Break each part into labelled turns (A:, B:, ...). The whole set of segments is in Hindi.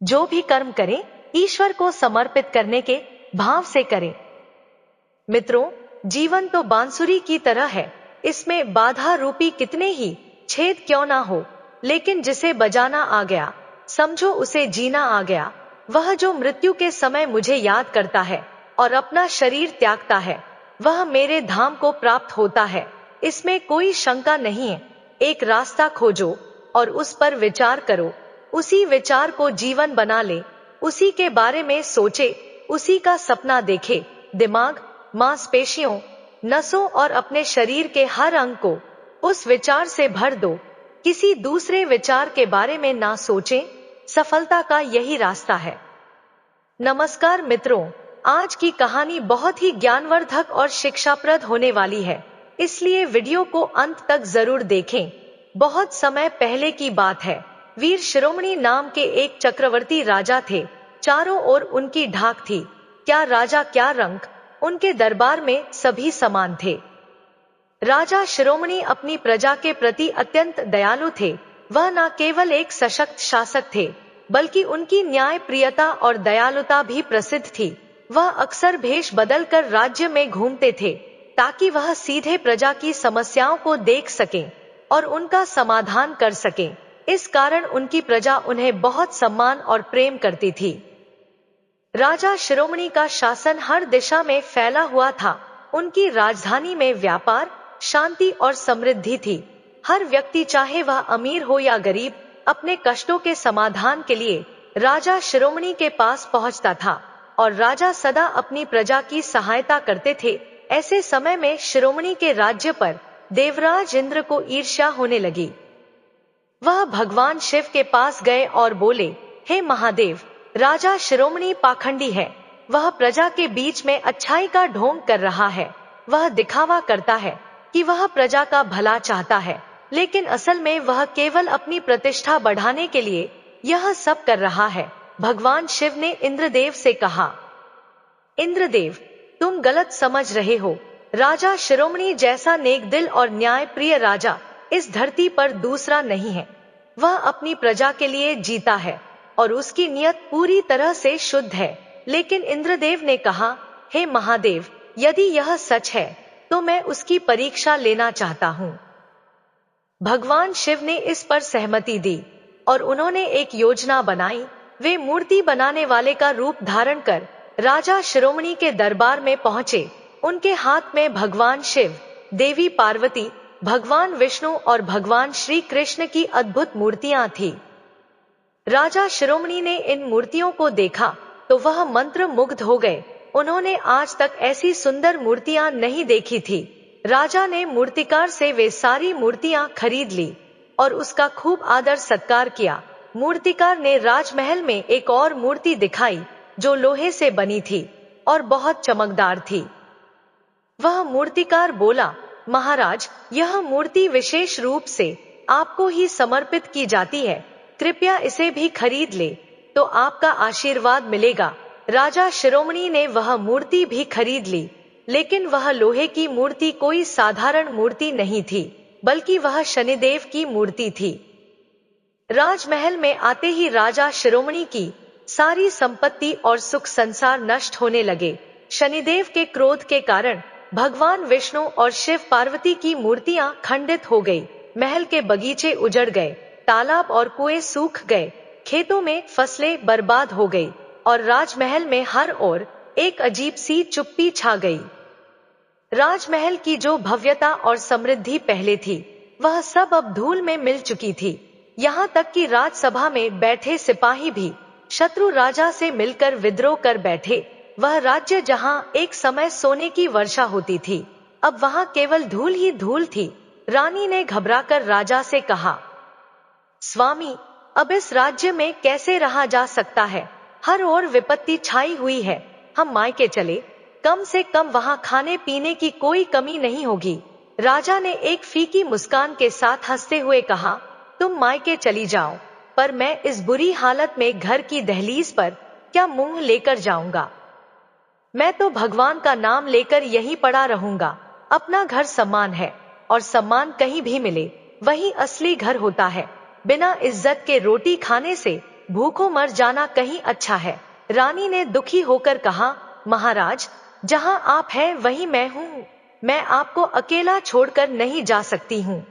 A: जो भी कर्म करें ईश्वर को समर्पित करने के भाव से करें। मित्रों, जीवन तो बांसुरी की तरह है, इसमें बाधा रूपी कितने ही छेद क्यों ना हो, लेकिन जिसे बजाना आ गया समझो उसे जीना आ गया। वह जो मृत्यु के समय मुझे याद करता है और अपना शरीर त्यागता है, वह मेरे धाम को प्राप्त होता है, इसमें कोई शंका नहीं है। एक रास्ता खोजो और उस पर विचार करो, उसी विचार को जीवन बना ले, उसी के बारे में सोचे, उसी का सपना देखे। दिमाग, मांसपेशियों, नसों और अपने शरीर के हर अंग को उस विचार से भर दो, किसी दूसरे विचार के बारे में ना सोचें। सफलता का यही रास्ता है। नमस्कार मित्रों, आज की कहानी बहुत ही ज्ञानवर्धक और शिक्षाप्रद होने वाली है, इसलिए वीडियो को अंत तक जरूर देखें। बहुत समय पहले की बात है, वीर शिरोमणि नाम के एक चक्रवर्ती राजा थे। चारों ओर उनकी ढाक थी, क्या राजा क्या रंक, उनके दरबार में सभी समान थे। राजा शिरोमणि अपनी प्रजा के प्रति अत्यंत दयालु थे। वह न केवल एक सशक्त शासक थे, बल्कि उनकी न्याय प्रियता और दयालुता भी प्रसिद्ध थी। वह अक्सर भेष बदलकर राज्य में घूमते थे, ताकि वह सीधे प्रजा की समस्याओं को देख सकें और उनका समाधान कर सकें। इस कारण उनकी प्रजा उन्हें बहुत सम्मान और प्रेम करती थी। राजा शिरोमणि का शासन हर दिशा में फैला हुआ था। उनकी राजधानी में व्यापार, शांति और समृद्धि थी। हर व्यक्ति, चाहे वह अमीर हो या गरीब, अपने कष्टों के समाधान के लिए राजा शिरोमणि के पास पहुंचता था और राजा सदा अपनी प्रजा की सहायता करते थे। ऐसे समय में शिरोमणि के राज्य पर देवराज इंद्र को ईर्ष्या होने लगी। वह भगवान शिव के पास गए और बोले, हे महादेव, राजा शिरोमणि पाखंडी है। वह प्रजा के बीच में अच्छाई का ढोंग कर रहा है। वह दिखावा करता है कि वह प्रजा का भला चाहता है, लेकिन असल में वह केवल अपनी प्रतिष्ठा बढ़ाने के लिए यह सब कर रहा है। भगवान शिव ने इंद्रदेव से कहा, इंद्रदेव, तुम गलत समझ रहे हो। राजा शिरोमणि जैसा नेक दिल और न्याय प्रिय राजा इस धरती पर दूसरा नहीं है। वह अपनी प्रजा के लिए जीता है और उसकी नियत पूरी तरह से शुद्ध है। लेकिन इंद्रदेव ने कहा, हे महादेव, यदि यह सच है तो मैं उसकी परीक्षा लेना चाहता हूँ। भगवान शिव ने इस पर सहमति दी और उन्होंने एक योजना बनाई। वे मूर्ति बनाने वाले का रूप धारण कर राजा शिरोमणि के दरबार में पहुंचे। उनके हाथ में भगवान शिव, देवी पार्वती, भगवान विष्णु और भगवान श्री कृष्ण की अद्भुत मूर्तियां थी। राजा शिरोमणि ने इन मूर्तियों को देखा तो वह मंत्र मुग्ध हो गए। उन्होंने आज तक ऐसी सुंदर मूर्तियां नहीं देखी थी। राजा ने मूर्तिकार से वे सारी मूर्तियां खरीद ली और उसका खूब आदर सत्कार किया। मूर्तिकार ने राजमहल में एक और मूर्ति दिखाई, जो लोहे से बनी थी और बहुत चमकदार थी। वह मूर्तिकार बोला, महाराज, यह मूर्ति विशेष रूप से आपको ही समर्पित की जाती है। कृपया इसे भी खरीद ले तो आपका आशीर्वाद मिलेगा। राजा शिरोमणि ने वह मूर्ति भी खरीद ली, लेकिन वह लोहे की मूर्ति कोई साधारण मूर्ति नहीं थी, बल्कि वह शनिदेव की मूर्ति थी। राजमहल में आते ही राजा शिरोमणि की सारी संपत्ति और सुख संसार नष्ट होने लगे। शनिदेव के क्रोध के कारण भगवान विष्णु और शिव पार्वती की मूर्तियां खंडित हो गई। महल के बगीचे उजड़ गए, तालाब और कुएं सूख गए, खेतों में फसलें बर्बाद हो गई और राजमहल में हर ओर एक अजीब सी चुप्पी छा गई। राजमहल की जो भव्यता और समृद्धि पहले थी, वह सब अब धूल में मिल चुकी थी। यहाँ तक कि राजसभा में बैठे सिपाही भी शत्रु राजा से मिलकर विद्रोह कर बैठे। वह राज्य जहाँ एक समय सोने की वर्षा होती थी, अब वहाँ केवल धूल ही धूल थी। रानी ने घबराकर राजा से कहा, स्वामी, अब इस राज्य में कैसे रहा जा सकता है? हर ओर विपत्ति छाई हुई है। हम मायके चले, कम से कम वहाँ खाने पीने की कोई कमी नहीं होगी। राजा ने एक फीकी मुस्कान के साथ हंसते हुए कहा, तुम मायके चली जाओ, पर मैं इस बुरी हालत में घर की दहलीज पर क्या मुंह लेकर जाऊंगा? मैं तो भगवान का नाम लेकर यहीं पड़ा रहूंगा। अपना घर सम्मान है, और सम्मान कहीं भी मिले वही असली घर होता है। बिना इज्जत के रोटी खाने से भूखों मर जाना कहीं अच्छा है। रानी ने दुखी होकर कहा, महाराज, जहां आप हैं वहीं मैं हूँ। मैं आपको अकेला छोड़कर नहीं जा सकती हूँ।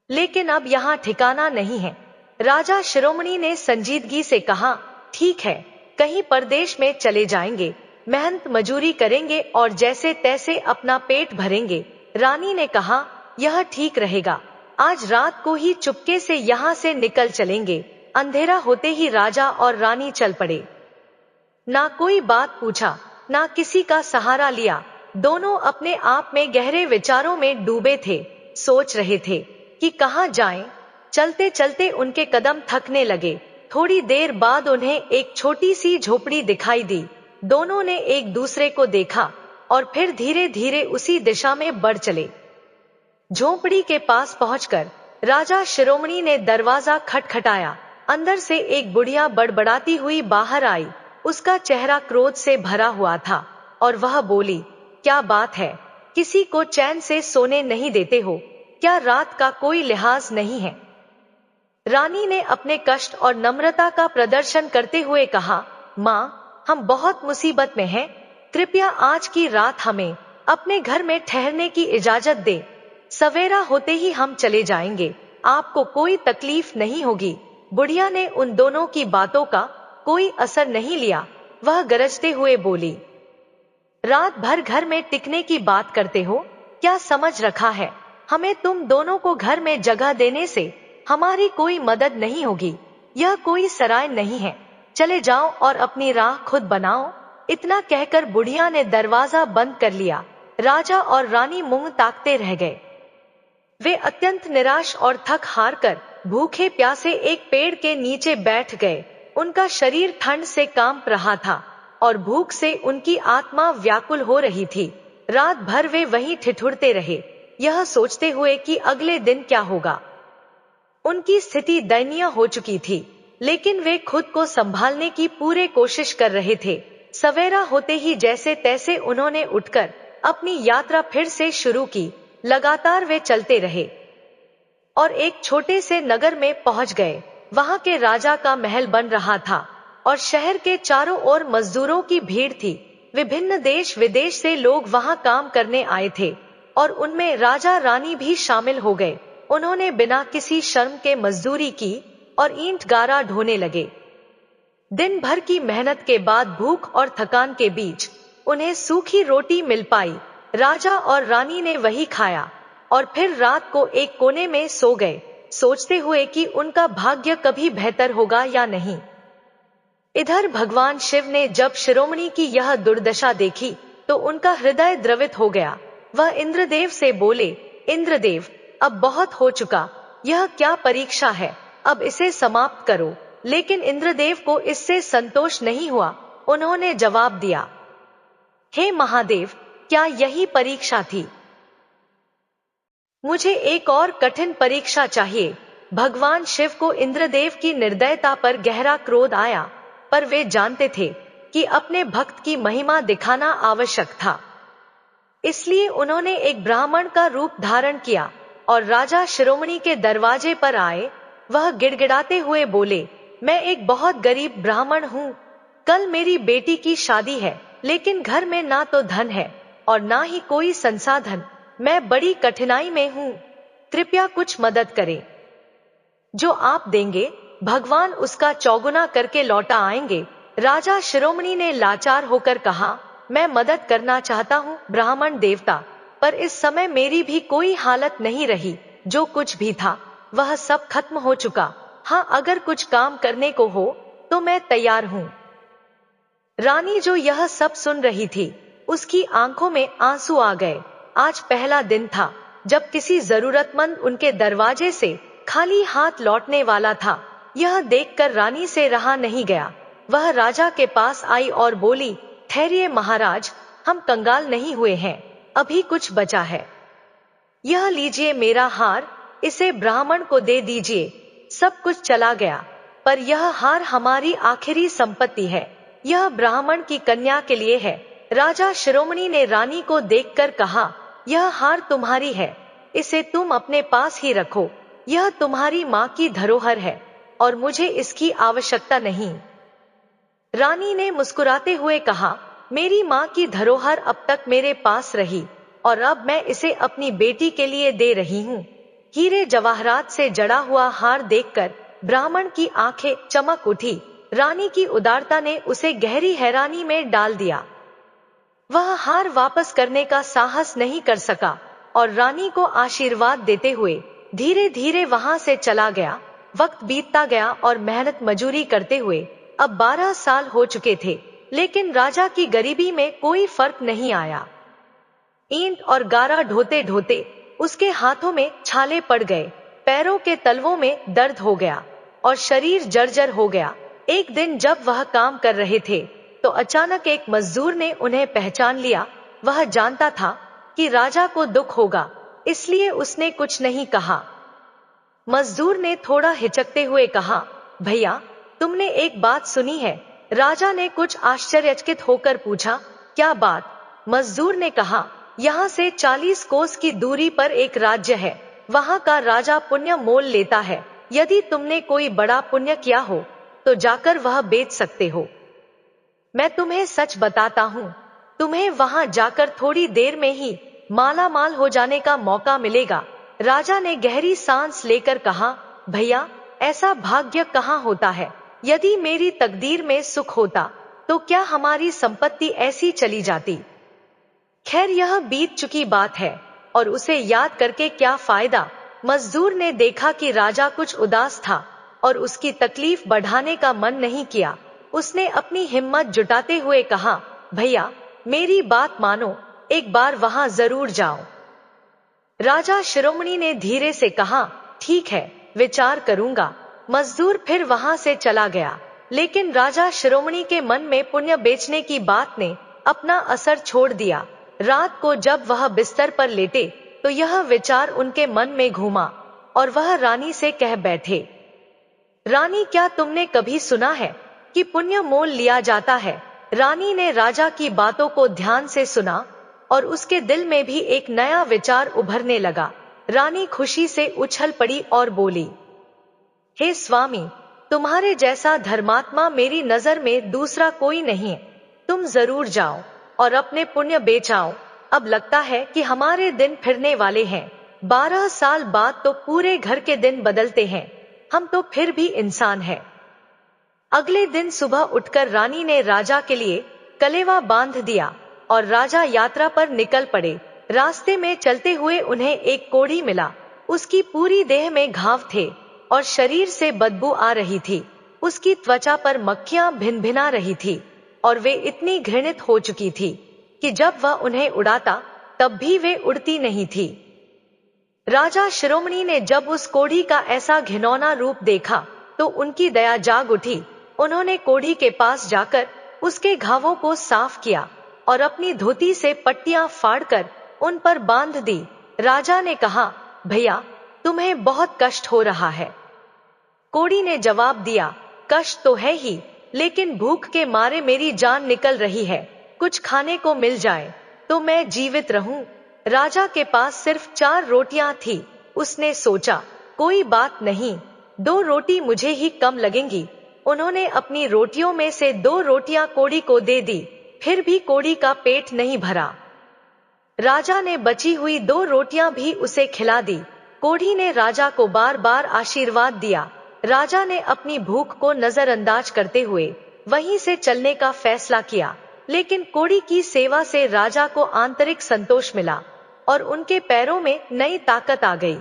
A: लेकिन अब यहाँ ठिकाना नहीं है। राजा शिरोमणि ने संजीदगी से कहा, ठीक है, कहीं परदेश में चले जाएंगे, मेहनत मजूरी करेंगे और जैसे तैसे अपना पेट भरेंगे। रानी ने कहा, यह ठीक रहेगा। आज रात को ही चुपके से यहाँ से निकल चलेंगे। अंधेरा होते ही राजा और रानी चल पड़े। ना कोई बात पूछा, ना किसी का सहारा लिया। दोनों अपने आप में गहरे विचारों में डूबे थे। सोच रहे थे कि कहाँ जाएं। चलते चलते उनके कदम थकने लगे। थोड़ी देर बाद उन्हें एक छोटी सी झोपड़ी दिखाई दी। दोनों ने एक दूसरे को देखा और फिर धीरे धीरे उसी दिशा में बढ़ चले। झोपड़ी के पास पहुंचकर राजा शिरोमणि ने दरवाजा खटखटाया। अंदर से एक बुढ़िया बड़बड़ाती हुई बाहर आई। उसका चेहरा क्रोध से भरा हुआ था और वह बोली, क्या बात है? किसी को चैन से सोने नहीं देते हो? क्या रात का कोई लिहाज नहीं है? रानी ने अपने कष्ट और नम्रता का प्रदर्शन करते हुए कहा, माँ, हम बहुत मुसीबत में हैं। कृपया आज की रात हमें अपने घर में ठहरने की इजाजत दे। सवेरा होते ही हम चले जाएंगे। आपको कोई तकलीफ नहीं होगी। बुढ़िया ने उन दोनों की बातों का कोई असर नहीं लिया। वह गरजते हुए बोली, रात भर घर में टिकने की बात करते हो? क्या समझ रखा है? हमें तुम दोनों को घर में जगह देने से हमारी कोई मदद नहीं होगी। यह कोई सराय नहीं है। चले जाओ और अपनी राह खुद बनाओ। इतना कहकर बुढ़िया ने दरवाजा बंद कर लिया। राजा और रानी मुंह ताकते रह गए। वे अत्यंत निराश और थक हार कर भूखे प्यासे एक पेड़ के नीचे बैठ गए। उनका शरीर ठंड से कांप रहा था और भूख से उनकी आत्मा व्याकुल हो रही थी। रात भर वे वहीं ठिठुरते रहे, यह सोचते हुए कि अगले दिन क्या होगा। उनकी स्थिति दयनीय हो चुकी थी, लेकिन वे खुद को संभालने की पूरी कोशिश कर रहे थे। सवेरा होते ही जैसे तैसे उन्होंने उठकर अपनी यात्रा फिर से शुरू की। लगातार वे चलते रहे और एक छोटे से नगर में पहुंच गए। वहां के राजा का महल बन रहा था और शहर के चारों ओर मजदूरों की भीड़ थी। विभिन्न देश विदेश से लोग वहां काम करने आए थे और उनमें राजा रानी भी शामिल हो गए। उन्होंने बिना किसी शर्म के मजदूरी की और ईंट गारा ढोने लगे। दिन भर की मेहनत के बाद भूख और थकान के बीच उन्हें सूखी रोटी मिल पाई। राजा और रानी ने वही खाया और फिर रात को एक कोने में सो गए, सोचते हुए कि उनका भाग्य कभी बेहतर होगा या नहीं। इधर भगवान शिव ने जब शिरोमणि की यह दुर्दशा देखी तो उनका हृदय द्रवित हो गया। वह इंद्रदेव से बोले, इंद्रदेव, अब बहुत हो चुका। यह क्या परीक्षा है? अब इसे समाप्त करो। लेकिन इंद्रदेव को इससे संतोष नहीं हुआ। उन्होंने जवाब दिया, हे महादेव, क्या यही परीक्षा थी? मुझे एक और कठिन परीक्षा चाहिए। भगवान शिव को इंद्रदेव की निर्दयता पर गहरा क्रोध आया, पर वे जानते थे कि अपने भक्त की महिमा दिखाना आवश्यक था। इसलिए उन्होंने एक ब्राह्मण का रूप धारण किया और राजा शिरोमणि के दरवाजे पर आए। वह गिड़गिड़ाते हुए बोले, मैं एक बहुत गरीब ब्राह्मण हूँ। कल मेरी बेटी की शादी है, लेकिन घर में ना तो धन है और ना ही कोई संसाधन। मैं बड़ी कठिनाई में हूँ। कृपया कुछ मदद करें। जो आप देंगे, भगवान उसका चौगुना करके लौटा आएंगे। राजा शिरोमणि ने लाचार होकर कहा, मैं मदद करना चाहता हूँ ब्राह्मण देवता, पर इस समय मेरी भी कोई हालत नहीं रही। जो कुछ भी था वह सब खत्म हो चुका। हाँ, अगर कुछ काम करने को हो तो मैं तैयार हूँ। रानी जो यह सब सुन रही थी, उसकी आंखों में आंसू आ गए। आज पहला दिन था जब किसी जरूरतमंद उनके दरवाजे से खाली हाथ लौटने वाला था। यह देखकर रानी से रहा नहीं गया। वह राजा के पास आई और बोली, ठहरिए महाराज, हम कंगाल नहीं हुए हैं, अभी कुछ बचा है। यह लीजिए मेरा हार, इसे ब्राह्मण को दे दीजिए। सब कुछ चला गया, पर यह हार हमारी आखिरी संपत्ति है। यह ब्राह्मण की कन्या के लिए है। राजा शिरोमणि ने रानी को देखकर कहा, यह हार तुम्हारी है, इसे तुम अपने पास ही रखो। यह तुम्हारी माँ की धरोहर है। और मुझे इसकी आवश्यकता नहीं। रानी ने मुस्कुराते हुए कहा, मेरी माँ की धरोहर अब तक मेरे पास रही और अब मैं इसे अपनी बेटी के लिए दे रही हूँ। हीरे जवाहरात से जड़ा हुआ हार देखकर ब्राह्मण की आंखें चमक उठी। रानी की उदारता ने उसे गहरी हैरानी में डाल दिया। वह हार वापस करने का साहस नहीं कर सका और रानी को आशीर्वाद देते हुए धीरे धीरे वहां से चला गया। वक्त बीतता गया और मेहनत मजूरी करते हुए अब 12 साल हो चुके थे, लेकिन राजा की गरीबी में कोई फर्क नहीं आया। ईंट और गारा ढोते ढोते उसके हाथों में छाले पड़ गए, पैरों के तलवों में दर्द हो गया और शरीर जर्जर हो गया। एक दिन जब वह काम कर रहे थे तो अचानक एक मजदूर ने उन्हें पहचान लिया। वह जानता था कि राजा को दुख होगा, इसलिए उसने कुछ नहीं कहा। मजदूर ने थोड़ा हिचकते हुए कहा, भैया, तुमने एक बात सुनी है? राजा ने कुछ आश्चर्यचकित होकर पूछा, क्या बात? मजदूर ने कहा, यहाँ से 40 कोस की दूरी पर एक राज्य है, वहाँ का राजा पुण्य मोल लेता है। यदि तुमने कोई बड़ा पुण्य किया हो तो जाकर वह बेच सकते हो। मैं तुम्हें सच बताता हूँ, तुम्हें वहां जाकर थोड़ी देर में ही माला माल हो जाने का मौका मिलेगा। राजा ने गहरी सांस लेकर कहा, भैया, ऐसा भाग्य कहाँ होता है? यदि मेरी तकदीर में सुख होता तो क्या हमारी संपत्ति ऐसी चली जाती? खैर, यह बीत चुकी बात है और उसे याद करके क्या फायदा। मजदूर ने देखा कि राजा कुछ उदास था और उसकी तकलीफ बढ़ाने का मन नहीं किया। उसने अपनी हिम्मत जुटाते हुए कहा, भैया, मेरी बात मानो, एक बार वहां जरूर जाओ। राजा शिरोमणि ने धीरे से कहा, ठीक है, विचार करूंगा। मजदूर फिर वहां से चला गया, लेकिन राजा शिरोमणि के मन में पुण्य बेचने की बात ने अपना असर छोड़ दिया। रात को जब वह बिस्तर पर लेटे तो यह विचार उनके मन में घूमा और वह रानी से कह बैठे, रानी, क्या तुमने कभी सुना है कि पुण्य मोल लिया जाता है? रानी ने राजा की बातों को ध्यान से सुना और उसके दिल में भी एक नया विचार उभरने लगा। रानी खुशी से उछल पड़ी और बोली, हे स्वामी, तुम्हारे जैसा धर्मात्मा मेरी नजर में दूसरा कोई नहीं है। तुम जरूर जाओ और अपने पुण्य बेचाओ। अब लगता है कि हमारे दिन फिरने वाले हैं। 12 साल बाद तो पूरे घर के दिन बदलते हैं। हम तो फिर भी इंसान हैं। अगले दिन सुबह उठकर रानी ने राजा के लिए कलेवा बांध दिया और राजा यात्रा पर निकल पड़े। रास्ते में चलते हुए उन्हें एक कोढ़ी मिला। उसकी पूरी देह में घाव थे और शरीर से बदबू आ रही थी। उसकी त्वचा पर मक्खियां भिनभिना रही थी और वे इतनी घृणित हो चुकी थी कि जब वह उन्हें उड़ाता तब भी वे उड़ती नहीं थी। राजा शिरोमणि ने जब उस कोढ़ी का ऐसा घिनौना रूप देखा तो उनकी दया जाग उठी। उन्होंने कोढ़ी के पास जाकर उसके घावों को साफ किया और अपनी धोती से पट्टियां फाड़कर उन पर बांध दी। राजा ने कहा, भैया, तुम्हें बहुत कष्ट हो रहा है। कोढ़ी ने जवाब दिया, कष्ट तो है ही, लेकिन भूख के मारे मेरी जान निकल रही है। कुछ खाने को मिल जाए तो मैं जीवित रहूं। राजा के पास सिर्फ 4 रोटियां थी। उसने सोचा, कोई बात नहीं, 2 रोटी मुझे ही कम लगेंगी। उन्होंने अपनी रोटियों में से 2 रोटियां कोढ़ी को दे दी, फिर भी कोढ़ी का पेट नहीं भरा। राजा ने बची हुई 2 रोटियां भी उसे खिला दी। कोढ़ी ने राजा को बार बार आशीर्वाद दिया। राजा ने अपनी भूख को नजरअंदाज करते हुए वहीं से चलने का फैसला किया, लेकिन कोढ़ी की सेवा से राजा को आंतरिक संतोष मिला और उनके पैरों में नई ताकत आ गई।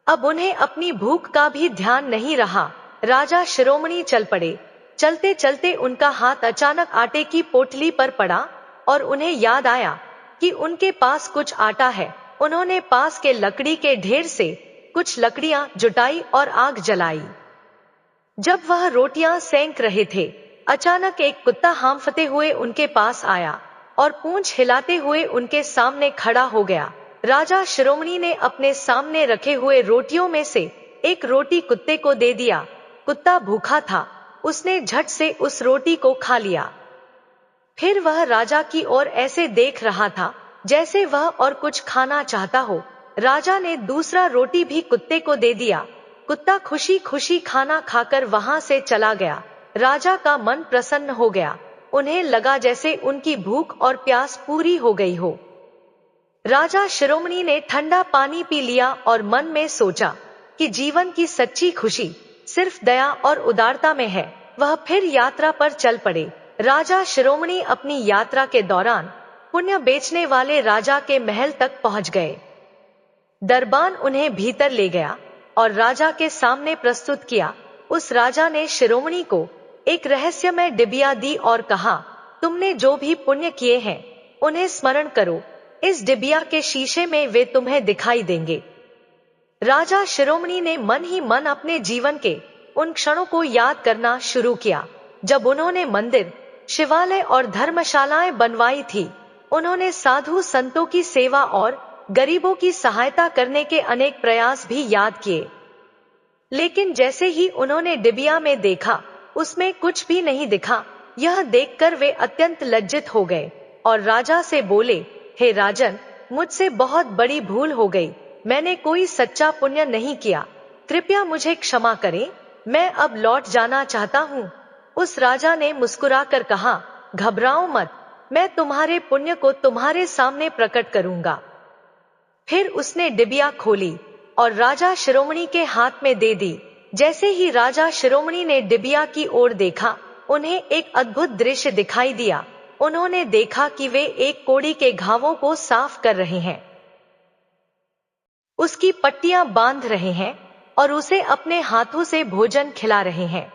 A: अब उन्हें अपनी भूख का भी ध्यान नहीं रहा। राजा शिरोमणि चल पड़े। चलते चलते उनका हाथ अचानक आटे की पोटली पर पड़ा और उन्हें याद आया कि उनके पास कुछ आटा है। उन्होंने पास के लकड़ी के ढेर से कुछ लकड़ियां जुटाई और आग जलाई। जब वह रोटियां सेंक रहे थे, अचानक एक कुत्ता हांफते हुए उनके पास आया और पूंछ हिलाते हुए उनके सामने खड़ा हो गया। राजा शिरोमणि ने अपने सामने रखे हुए रोटियों में से एक रोटी कुत्ते को दे दिया। कुत्ता भूखा था, उसने झट से उस रोटी को खा लिया। फिर वह राजा की ओर ऐसे देख रहा था जैसे वह और कुछ खाना चाहता हो। राजा ने दूसरा रोटी भी कुत्ते को दे दिया। कुत्ता खुशी खुशी खाना खाकर वहां से चला गया। राजा का मन प्रसन्न हो गया। उन्हें लगा जैसे उनकी भूख और प्यास पूरी हो गई हो। राजा शिरोमणि ने ठंडा पानी पी लिया और मन में सोचा कि जीवन की सच्ची खुशी सिर्फ दया और उदारता में है। वह फिर यात्रा पर चल पड़े। राजा शिरोमणि अपनी यात्रा के दौरान पुण्य बेचने वाले राजा के महल तक पहुंच गए। दरबान उन्हें भीतर ले गया और राजा के सामने प्रस्तुत किया। उस राजा ने शिरोमणि को एक रहस्यमय डिबिया दी और कहा, तुमने जो भी पुण्य किए हैं उन्हें स्मरण करो। इस डिबिया के शीशे में वे तुम्हें दिखाई देंगे। राजा शिरोमणि ने मन ही मन अपने जीवन के उन क्षणों को याद करना शुरू किया जब उन्होंने मंदिर, शिवालय और धर्मशालाएं बनवाई थी। उन्होंने साधु संतों की सेवा और गरीबों की सहायता करने के अनेक प्रयास भी याद किए। लेकिन जैसे ही उन्होंने डिबिया में देखा, उसमें कुछ भी नहीं दिखा। यह देखकर वे अत्यंत लज्जित हो गए और राजा से बोले, हे राजन, मुझसे बहुत बड़ी भूल हो गई। मैंने कोई सच्चा पुण्य नहीं किया। कृपया मुझे क्षमा करें। मैं अब लौट जाना चाहता हूँ। उस राजा ने मुस्कुराकर कहा, घबराओ मत, मैं तुम्हारे पुण्य को तुम्हारे सामने प्रकट करूंगा। फिर उसने डिबिया खोली और राजा शिरोमणि के हाथ में दे दी। जैसे ही राजा शिरोमणि ने डिबिया की ओर देखा, उन्हें एक अद्भुत दृश्य दिखाई दिया। उन्होंने देखा कि वे एक कोढ़ी के घावों को साफ कर रहे हैं, उसकी पट्टियां बांध रहे हैं और उसे अपने हाथों से भोजन खिला रहे हैं।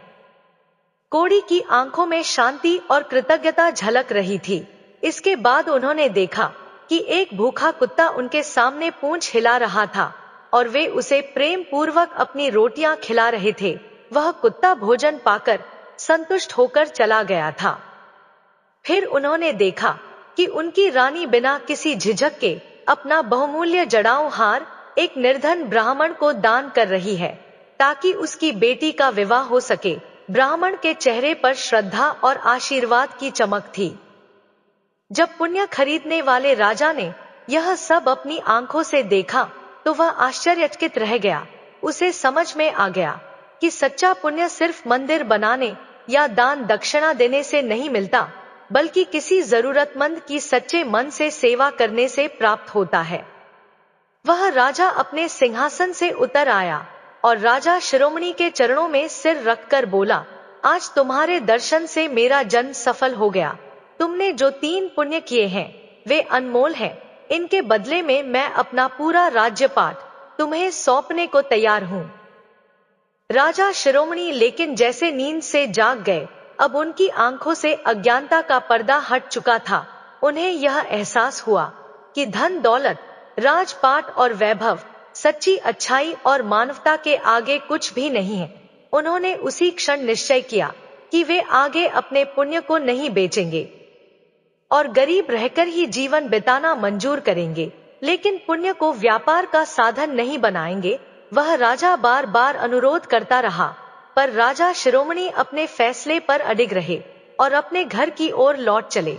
A: कोढ़ी की आंखों में शांति और कृतज्ञता झलक रही थी। इसके बाद उन्होंने देखा कि एक भूखा कुत्ता उनके सामने पूंछ हिला रहा था और वे उसे प्रेम पूर्वक अपनी रोटियां खिला रहे थे। वह कुत्ता भोजन पाकर संतुष्ट होकर चला गया था। फिर उन्होंने देखा कि उनकी रानी बिना किसी झिझक के अपना बहुमूल्य जड़ाऊ हार एक निर्धन ब्राह्मण को दान कर रही है ताकि उसकी बेटी का विवाह हो सके। ब्राह्मण के चेहरे पर श्रद्धा और आशीर्वाद की चमक थी। जब पुण्य खरीदने वाले राजा ने यह सब अपनी आंखों से देखा तो वह आश्चर्यचकित रह गया। उसे समझ में आ गया कि सच्चा पुण्य सिर्फ मंदिर बनाने या दान दक्षिणा देने से नहीं मिलता, बल्कि किसी जरूरतमंद की सच्चे मन से सेवा करने से प्राप्त होता है। वह राजा अपने सिंहासन से उतर आया और राजा शिरोमणि के चरणों में सिर रखकर बोला, आज तुम्हारे दर्शन से मेरा जन्म सफल हो गया। तुमने जो 3 पुण्य किए हैं वे अनमोल हैं। इनके बदले में मैं अपना पूरा राज्यपाट तुम्हें सौंपने को तैयार हूँ। राजा शिरोमणि लेकिन जैसे नींद से जाग गए। अब उनकी आंखों से अज्ञानता का पर्दा हट चुका था। उन्हें यह एहसास हुआ कि धन दौलत, राजपाट और वैभव सच्ची अच्छाई और मानवता के आगे कुछ भी नहीं है। उन्होंने उसी क्षण निश्चय किया कि वे आगे अपने पुण्य को नहीं बेचेंगे और गरीब रहकर ही जीवन बिताना मंजूर करेंगे, लेकिन पुण्य को व्यापार का साधन नहीं बनाएंगे। वह राजा बार बार अनुरोध करता रहा, पर राजा शिरोमणि अपने फैसले पर अडिग रहे और अपने घर की ओर लौट चले।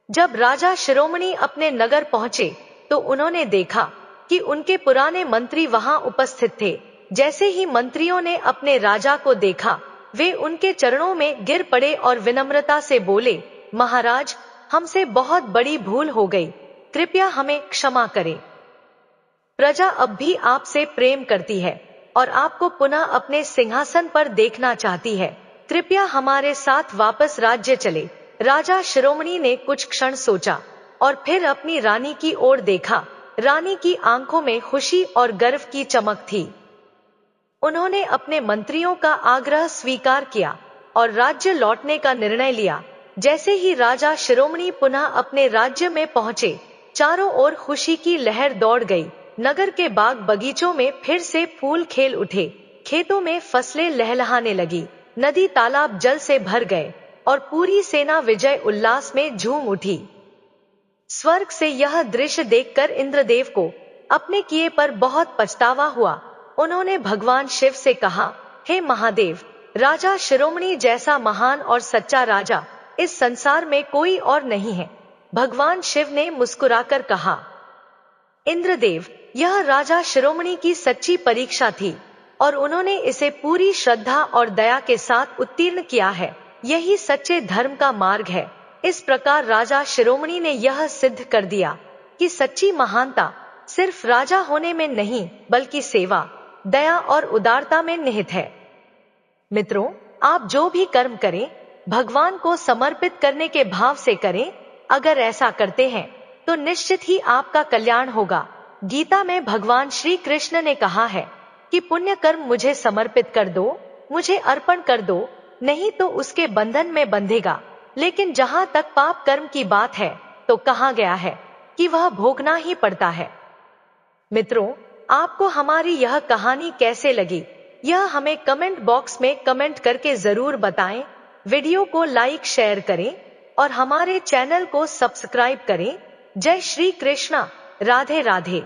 A: जब राजा शिरोमणि अपने नगर पहुंचे तो उन्होंने देखा कि उनके पुराने मंत्री वहां उपस्थित थे। जैसे ही मंत्रियों ने अपने राजा को देखा, वे उनके चरणों में गिर पड़े और विनम्रता से बोले, महाराज, हमसे बहुत बड़ी भूल हो गई, कृपया हमें क्षमा करें। प्रजा अब भी आपसे प्रेम करती है और आपको पुनः अपने सिंहासन पर देखना चाहती है। कृपया हमारे साथ वापस राज्य चले। राजा शिरोमणि ने कुछ क्षण सोचा और फिर अपनी रानी की ओर देखा। रानी की आंखों में खुशी और गर्व की चमक थी। उन्होंने अपने मंत्रियों का आग्रह स्वीकार किया और राज्य लौटने का निर्णय लिया। जैसे ही राजा शिरोमणि पुनः अपने राज्य में पहुंचे, चारों ओर खुशी की लहर दौड़ गई। नगर के बाग बगीचों में फिर से फूल खेल उठे, खेतों में फसलें लहलहाने लगी, नदी तालाब जल से भर गए और पूरी सेना विजय उल्लास में झूम उठी। स्वर्ग से यह दृश्य देखकर इंद्रदेव को अपने किए पर बहुत पछतावा हुआ। उन्होंने भगवान शिव से कहा, हे महादेव, राजा शिरोमणि जैसा महान और सच्चा राजा इस संसार में कोई और नहीं है। भगवान शिव ने मुस्कुराकर कहा, इंद्रदेव, यह राजा शिरोमणि की सच्ची परीक्षा थी। और उन्होंने इसे पूरी श्रद्धा और दया के साथ उत्तीर्ण किया है। यही सच्चे धर्म का मार्ग है। इस प्रकार राजा शिरोमणि ने यह सिद्ध कर दिया कि सच्ची महानता सिर्फ राजा होने में नहीं, बल्कि सेवा, दया और उदारता में निहित है। मित्रों, आप जो भी कर्म करें, भगवान को समर्पित करने के भाव से करें। अगर ऐसा करते हैं तो निश्चित ही आपका कल्याण होगा। गीता में भगवान श्री कृष्ण ने कहा है कि पुण्य कर्म मुझे समर्पित कर दो, मुझे अर्पण कर दो, नहीं तो उसके बंधन में बंधेगा। लेकिन जहां तक पाप कर्म की बात है, तो कहा गया है कि वह भोगना ही पड़ता है। मित्रों, आपको हमारी यह कहानी कैसे लगी, यह हमें कमेंट बॉक्स में कमेंट करके जरूर बताएं। वीडियो को लाइक शेयर करें और हमारे चैनल को सब्सक्राइब करें। जय श्री कृष्णा। राधे राधे।